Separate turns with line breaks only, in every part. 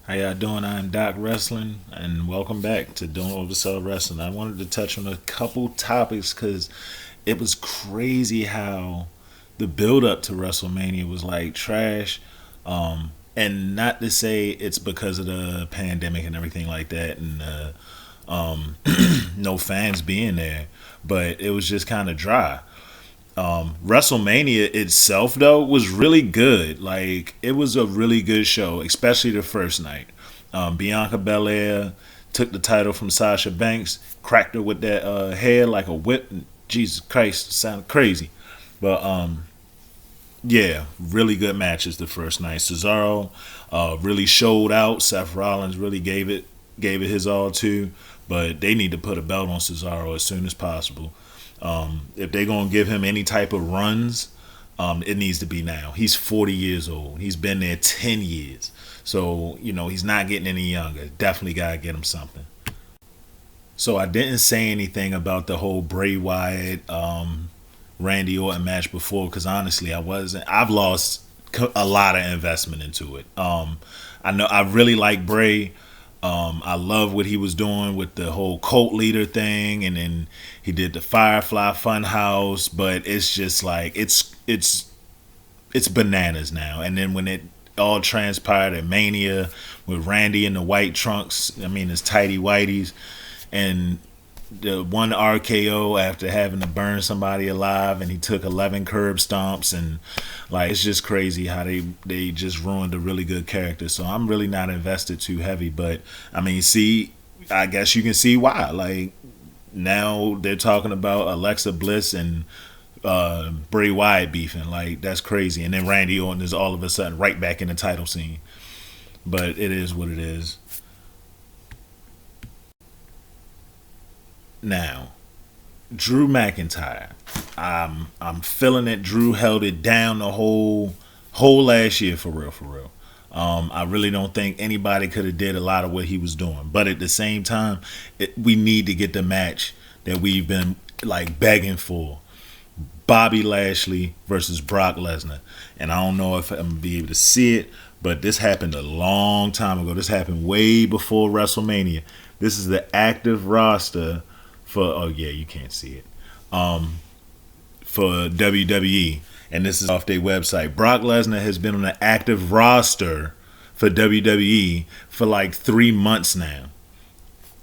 How y'all doing? I'm Doc Wrestling, and welcome back to Doing Oversell Wrestling. I wanted to touch on a couple topics because it was crazy how the build up to WrestleMania was like trash. And not to say it's because of the pandemic and everything like that, and no fans being there, but it was just kind of dry. WrestleMania itself though was really good. Like it was a really good show, especially the first night. Bianca Belair took the title from Sasha Banks, cracked her with that hair like a whip. Jesus Christ, sounded crazy, but yeah, really good matches the first night. Cesaro really showed out. Seth Rollins really gave it his all too, but they need to put a belt on Cesaro as soon as possible. If they're gonna give him any type of runs, it needs to be now. He's 40 years old. He's been there 10 years, so he's not getting any younger. Definitely gotta get him something. So I didn't say anything about the whole Bray Wyatt, Randy Orton match before because honestly, I wasn't. I've lost a lot of investment into it. I know I really like Bray. I love what he was doing with the whole cult leader thing, and then he did the Firefly Funhouse. But it's just like it's bananas now. And then when it all transpired at Mania with Randy in the white trunks, I mean his tighty whities, and the one RKO after having to burn somebody alive, and he took 11 curb stomps, and like it's just crazy how they just ruined a really good character. So I'm really not invested too heavy, but I mean, see, I guess you can see why. Like now they're talking about Alexa Bliss and Bray Wyatt beefing. Like that's crazy, and then Randy Orton is all of a sudden right back in the title scene. But it is what it is. Now, Drew McIntyre. I'm feeling it. Drew held it down the whole last year for real, for real. I really don't think anybody could have did a lot of what he was doing. But at the same time, we need to get the match that we've been like begging for. Bobby Lashley versus Brock Lesnar. And I don't know if I'm gonna be able to see it, but this happened a long time ago. This happened way before WrestleMania. This is the active roster for you can't see it. For WWE, and this is off their website. Brock Lesnar has been on the active roster for WWE for like 3 months now,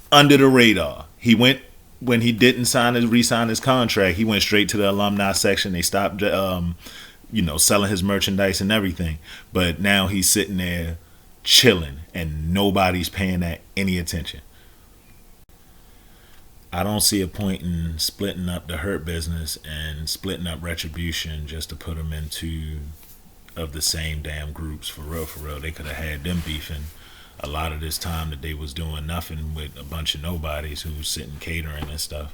under the radar. He went when he didn't re-sign his contract. He went straight to the alumni section. They stopped, selling his merchandise and everything. But now he's sitting there chilling, and nobody's paying that any attention. I don't see a point in splitting up the Hurt Business and splitting up Retribution just to put them into of the same damn groups. For real, for real. They could have had them beefing a lot of this time that they was doing nothing with a bunch of nobodies who was sitting catering and stuff.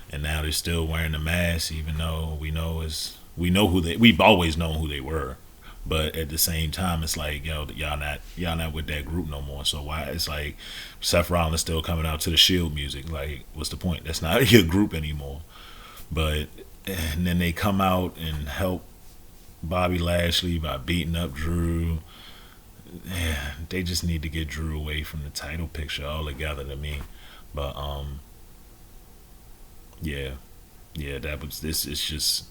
And now they're still wearing the mask, even though we've always known who they were. But at the same time, it's like y'all not with that group no more. So why it's like Seth Rollins still coming out to the Shield music? Like, what's the point? That's not your group anymore. But and then they come out and help Bobby Lashley by beating up Drew. Yeah, they just need to get Drew away from the title picture altogether to me. But yeah, that was this. It's just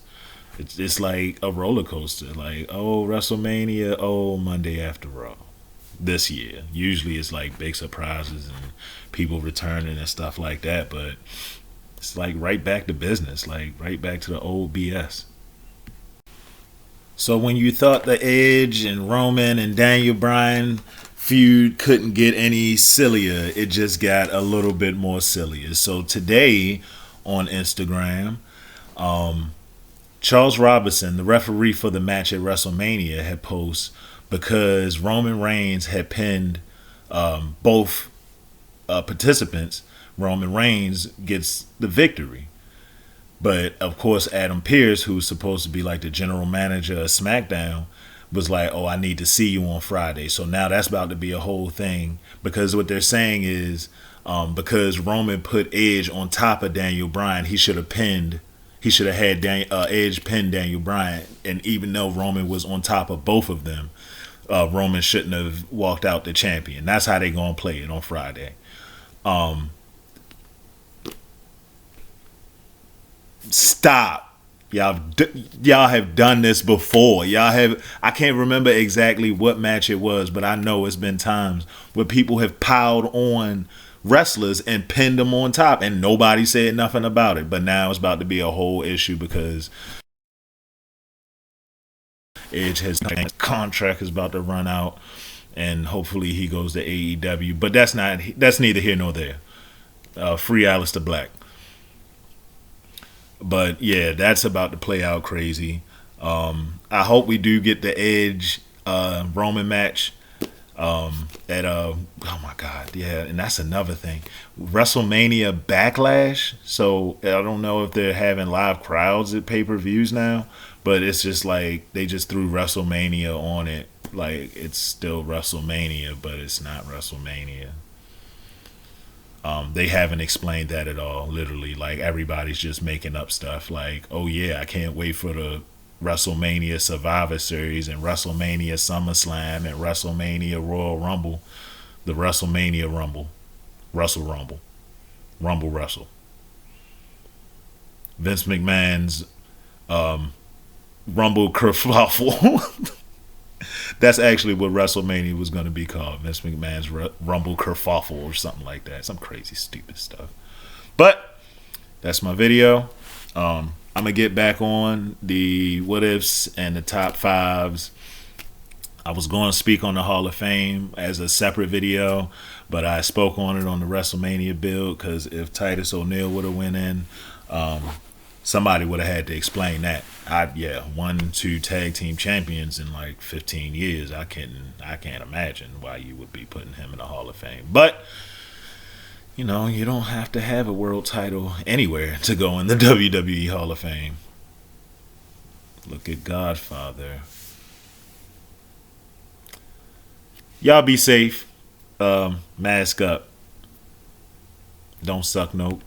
it's like a roller coaster. Like, oh, WrestleMania, oh, Monday After Raw. This year, usually it's like big surprises and people returning and stuff like that. But it's like right back to business, like right back to the old BS. So when you thought the Edge and Roman and Daniel Bryan feud couldn't get any sillier, it just got a little bit more sillier. So today on Instagram, Charles Robinson, the referee for the match at WrestleMania, had posted because Roman Reigns had pinned both participants. Roman Reigns gets the victory. But of course, Adam Pearce, who's supposed to be like the general manager of SmackDown, was like, "Oh, I need to see you on Friday." So now that's about to be a whole thing because what they're saying is because Roman put Edge on top of Daniel Bryan, he should have pinned. He should have had Edge pin Daniel Bryan, and even though Roman was on top of both of them, Roman shouldn't have walked out the champion. That's how they gonna play it on Friday. Stop. Y'all have done this before. Y'all have. I can't remember exactly what match it was, but I know it's been times where people have piled on wrestlers and pinned them on top, and nobody said nothing about it. But now it's about to be a whole issue because Edge has contract is about to run out, and hopefully he goes to AEW. But that's neither here nor there. Free Aleister Black. But yeah, that's about to play out crazy. I hope we do get the Edge Roman match. Oh my god, yeah, and that's another thing. WrestleMania Backlash. So I don't know if they're having live crowds at pay-per-views now, but it's just like they just threw WrestleMania on it. Like it's still WrestleMania, but it's not WrestleMania. They haven't explained that at all. Literally, like everybody's just making up stuff. Like, oh yeah, I can't wait for the WrestleMania Survivor Series and WrestleMania SummerSlam and WrestleMania Royal Rumble, the WrestleMania Rumble, Rumble. Vince McMahon's Rumble kerfuffle. That's actually what WrestleMania was going to be called. Vince McMahon's Rumble kerfuffle or something like that. Some crazy, stupid stuff. But that's my video. I'm going to get back on the what ifs and the top fives. I was going to speak on the Hall of Fame as a separate video, but I spoke on it on the WrestleMania build because if Titus O'Neil would have went in, somebody would have had to explain that. 1-2 tag team champions in like 15 years. I can't imagine why you would be putting him in the Hall of Fame. But you know, you don't have to have a world title anywhere to go in the WWE Hall of Fame. Look at Godfather. Y'all be safe. Mask up. Don't suck no